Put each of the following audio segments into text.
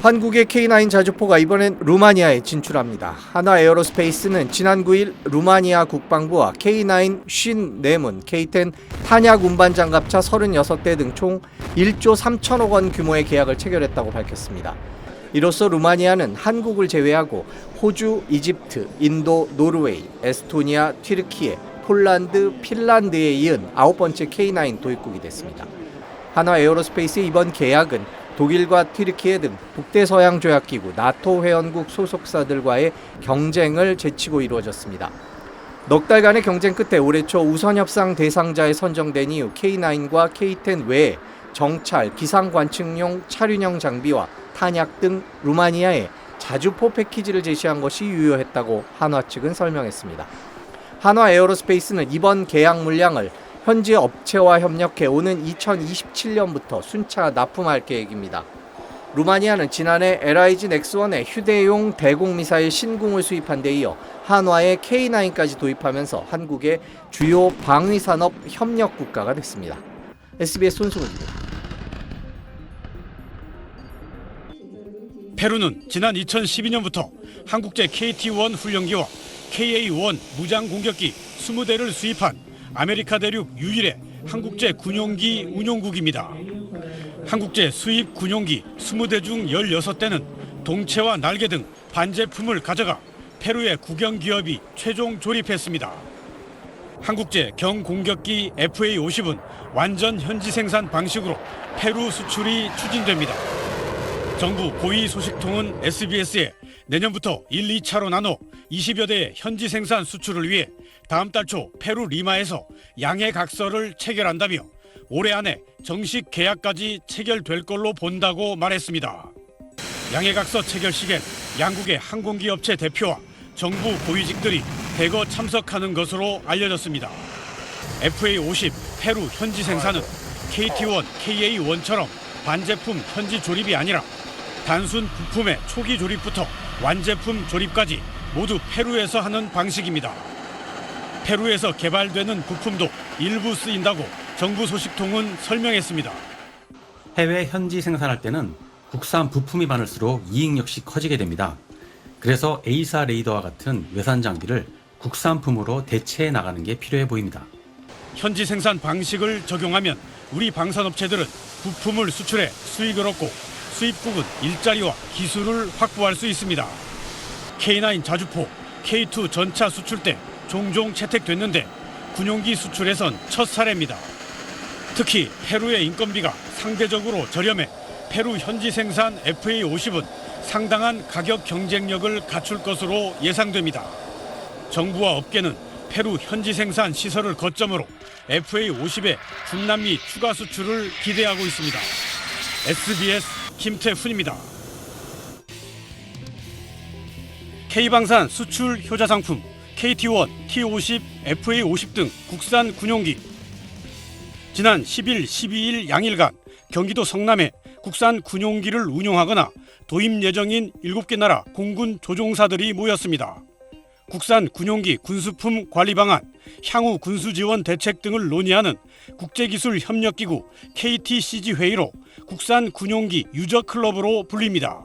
한국의 K9 자주포가 이번엔 루마니아에 진출합니다. 한화 에어로스페이스는 지난 9일 루마니아 국방부와 K9 54문, K10 탄약 운반 장갑차 36대 등 총 1조 3천억 원 규모의 계약을 체결했다고 밝혔습니다. 이로써 루마니아는 한국을 제외하고 호주, 이집트, 인도, 노르웨이, 에스토니아, 튀르키예, 폴란드, 핀란드에 이은 9번째 K9 도입국이 됐습니다. 한화 에어로스페이스의 이번 계약은 독일과 튀르키예 등 북대서양조약기구 나토 회원국 소속사들과의 경쟁을 제치고 이루어졌습니다. 넉 달간의 경쟁 끝에 올해 초 우선협상 대상자에 선정된 이후 K9과 K10 외에 정찰, 기상관측용 차륜형 장비와 탄약 등 루마니아에 자주포 패키지를 제시한 것이 유효했다고 한화 측은 설명했습니다. 한화 에어로스페이스는 이번 계약 물량을 현지 업체와 협력해 오는 2027년부터 순차 납품할 계획입니다. 루마니아는 지난해 LIG 넥스원의 휴대용 대공미사일 신궁을 수입한 데 이어 한화의 K9까지 도입하면서 한국의 주요 방위산업 협력 국가가 됐습니다. SBS 손승우입니다. 페루는 지난 2012년부터 한국제 KT-1 훈련기와 KA-1 무장 공격기 20대를 수입한 아메리카 대륙 유일의 한국제 군용기 운용국입니다. 한국제 수입 군용기 20대 중 16대는 동체와 날개 등 반제품을 가져가 페루의 국영기업이 최종 조립했습니다. 한국제 경공격기 FA-50은 완전 현지 생산 방식으로 페루 수출이 추진됩니다. 정부 고위 소식통은 SBS에 내년부터 1, 2차로 나눠 20여 대의 현지 생산 수출을 위해 다음 달 초 페루 리마에서 양해각서를 체결한다며 올해 안에 정식 계약까지 체결될 걸로 본다고 말했습니다. 양해각서 체결식엔 양국의 항공기업체 대표와 정부 고위직들이 대거 참석하는 것으로 알려졌습니다. FA-50 페루 현지 생산은 KT-1, KA-1처럼 반제품 현지 조립이 아니라 단순 부품의 초기 조립부터 완제품 조립까지 모두 페루에서 하는 방식입니다. 페루에서 개발되는 부품도 일부 쓰인다고 정부 소식통은 설명했습니다. 해외 현지 생산할 때는 국산 부품이 많을수록 이익 역시 커지게 됩니다. 그래서 A사 레이더와 같은 외산 장비를 국산품으로 대체해 나가는 게 필요해 보입니다. 현지 생산 방식을 적용하면 우리 방산업체들은 부품을 수출해 수익을 얻고 수입국은 일자리와 기술을 확보할 수 있습니다. K9 자주포, K2 전차 수출 때 종종 채택됐는데 군용기 수출에선 첫 사례입니다. 특히 페루의 인건비가 상대적으로 저렴해 페루 현지 생산 FA-50은 상당한 가격 경쟁력을 갖출 것으로 예상됩니다. 정부와 업계는 페루 현지 생산 시설을 거점으로 FA-50의 중남미 추가 수출을 기대하고 있습니다. SBS 김태훈입니다. K방산 수출 효자 상품 KT-1, T-50, FA-50 등 국산 군용기. 지난 10일, 12일 양일간 경기도 성남에 국산 군용기를 운용하거나 도입 예정인 7개 나라 공군 조종사들이 모였습니다. 국산 군용기 군수품 관리 방안, 향후 군수 지원 대책 등을 논의하는 국제기술협력기구 KTCG 회의로 국산 군용기 유저 클럽으로 불립니다.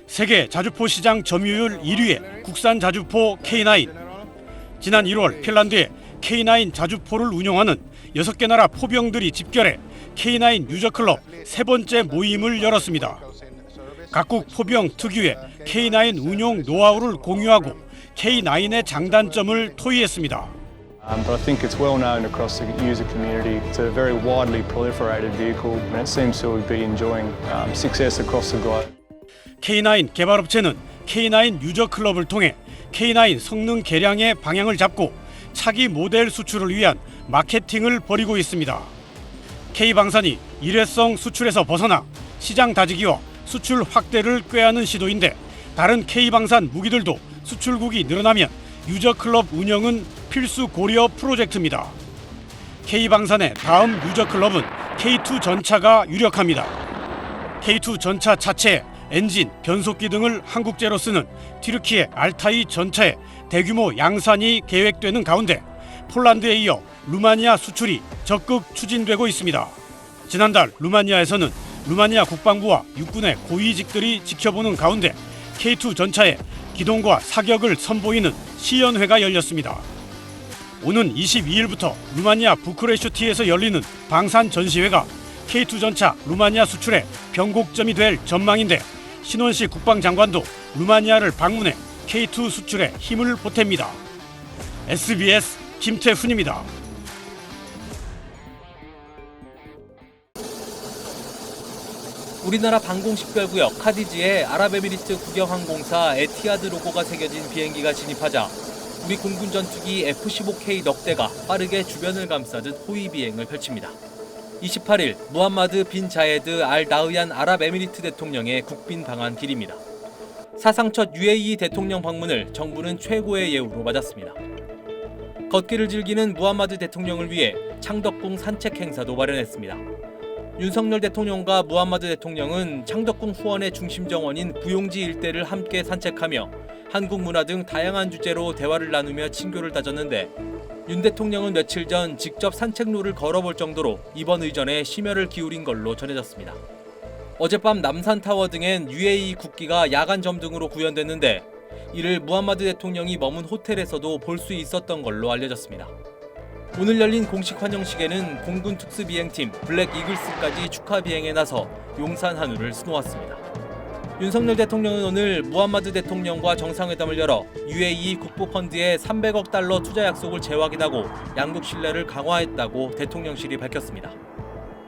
세계 자주포 시장 점유율 1위의 국산 자주포 K9. 지난 1월 핀란드에 K9 자주포를 운용하는 6개 나라 포병들이 집결해 K9 유저 클럽 세 번째 모임을 열었습니다. 각국 포병 특유의 K9 운용 노하우를 공유하고 K9의 장단점을 토의했습니다. But I think it's well known across the user community. It's a very widely proliferated vehicle and it seems to be enjoying success across the globe. K9 개발업체는 K9 유저 클럽을 통해 K9 성능 개량의 방향을 잡고 차기 모델 수출을 위한 마케팅을 벌이고 있습니다. K방산이 일회성 수출에서 벗어나 시장 다지기와 수출 확대를 꾀하는 시도인데 다른 K방산 무기들도 수출국이 늘어나면 유저 클럽 운영은 필수 고려 프로젝트입니다. K방산의 다음 유저 클럽은 K2 전차가 유력합니다. K2 전차 차체, 엔진, 변속기 등을 한국제로 쓰는 튀르키예 알타이 전차의 대규모 양산이 계획되는 가운데 폴란드에 이어 루마니아 수출이 적극 추진되고 있습니다. 지난달 루마니아에서는 루마니아 국방부와 육군의 고위직들이 지켜보는 가운데 K2 전차에 기동과 사격을 선보이는 시연회가 열렸습니다. 오는 22일부터 루마니아 부크레슈티에서 열리는 방산 전시회가 K2 전차 루마니아 수출의 변곡점이 될 전망인데 신원식 국방장관도 루마니아를 방문해 K2 수출에 힘을 보탭니다. SBS 김태훈입니다. 우리나라 방공식별구역 카디지에 아랍에미리트 국영항공사 에티하드 로고가 새겨진 비행기가 진입하자 우리 공군 전투기 F-15K 넉 대가 빠르게 주변을 감싸듯 호위 비행을 펼칩니다. 28일 무함마드 빈 자예드 알 나흐얀 아랍에미리트 대통령의 국빈 방한 길입니다. 사상 첫 UAE 대통령 방문을 정부는 최고의 예우로 맞았습니다. 걷기를 즐기는 무함마드 대통령을 위해 창덕궁 산책 행사도 마련했습니다. 윤석열 대통령과 무함마드 대통령은 창덕궁 후원의 중심 정원인 부용지 일대를 함께 산책하며 한국 문화 등 다양한 주제로 대화를 나누며 친교를 다졌는데 윤 대통령은 며칠 전 직접 산책로를 걸어볼 정도로 이번 의전에 심혈을 기울인 걸로 전해졌습니다. 어젯밤 남산타워 등엔 UAE 국기가 야간 점등으로 구현됐는데 이를 무함마드 대통령이 머문 호텔에서도 볼 수 있었던 걸로 알려졌습니다. 오늘 열린 공식 환영식에는 공군 특수비행팀 블랙 이글스까지 축하 비행에 나서 용산 한우를 수놓았습니다. 윤석열 대통령은 오늘 무함마드 대통령과 정상회담을 열어 UAE 국부펀드에 300억 달러 투자 약속을 재확인하고 양국 신뢰를 강화했다고 대통령실이 밝혔습니다.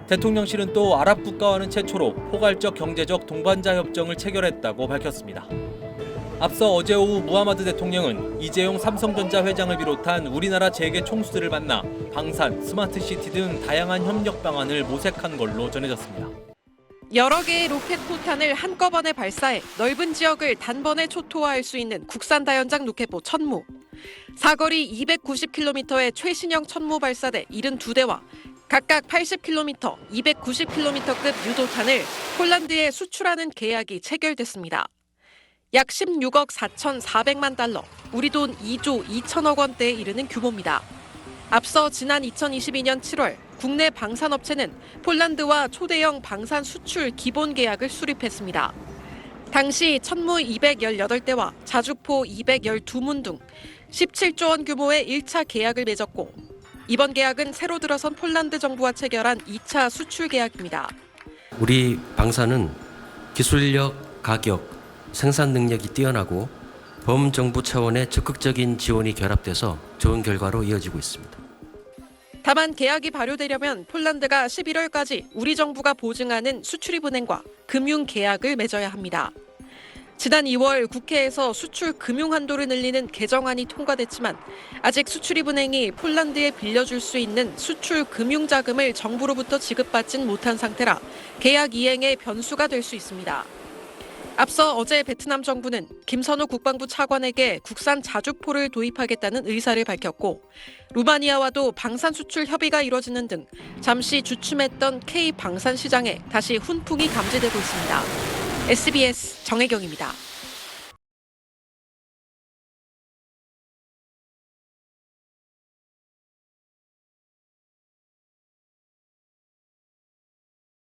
대통령실은 또 아랍 국가와는 최초로 포괄적 경제적 동반자 협정을 체결했다고 밝혔습니다. 앞서 어제 오후 무함마드 대통령은 이재용 삼성전자 회장을 비롯한 우리나라 재계 총수들을 만나 방산, 스마트시티 등 다양한 협력 방안을 모색한 걸로 전해졌습니다. 여러 개의 로켓 포탄을 한꺼번에 발사해 넓은 지역을 단번에 초토화할 수 있는 국산 다연장 로켓포 천무. 사거리 290km의 최신형 천무 발사대 72대와 각각 80km, 290km급 유도탄을 폴란드에 수출하는 계약이 체결됐습니다. 약 16억 4,400만 달러, 우리 돈 2조 2천억 원대에 이르는 규모입니다. 앞서 지난 2022년 7월 국내 방산업체는 폴란드와 초대형 방산 수출 기본 계약을 수립했습니다. 당시 천무 218대와 자주포 212문 등 17조 원 규모의 1차 계약을 맺었고 이번 계약은 새로 들어선 폴란드 정부와 체결한 2차 수출 계약입니다. 우리 방산은 기술력, 가격, 생산 능력이 뛰어나고 범정부 차원의 적극적인 지원이 결합돼서 좋은 결과로 이어지고 있습니다. 다만 계약이 발효되려면 폴란드가 11월까지 우리 정부가 보증하는 수출입은행과 금융 계약을 맺어야 합니다. 지난 2월 국회에서 수출 금융 한도를 늘리는 개정안이 통과됐지만 아직 수출입은행이 폴란드에 빌려줄 수 있는 수출 금융 자금을 정부로부터 지급받진 못한 상태라 계약 이행에 변수가 될 수 있습니다. 앞서 어제 베트남 정부는 김선호 국방부 차관에게 국산 자주포를 도입하겠다는 의사를 밝혔고 루마니아와도 방산 수출 협의가 이뤄지는 등 잠시 주춤했던 K 방산 시장에 다시 훈풍이 감지되고 있습니다. SBS 정혜경입니다.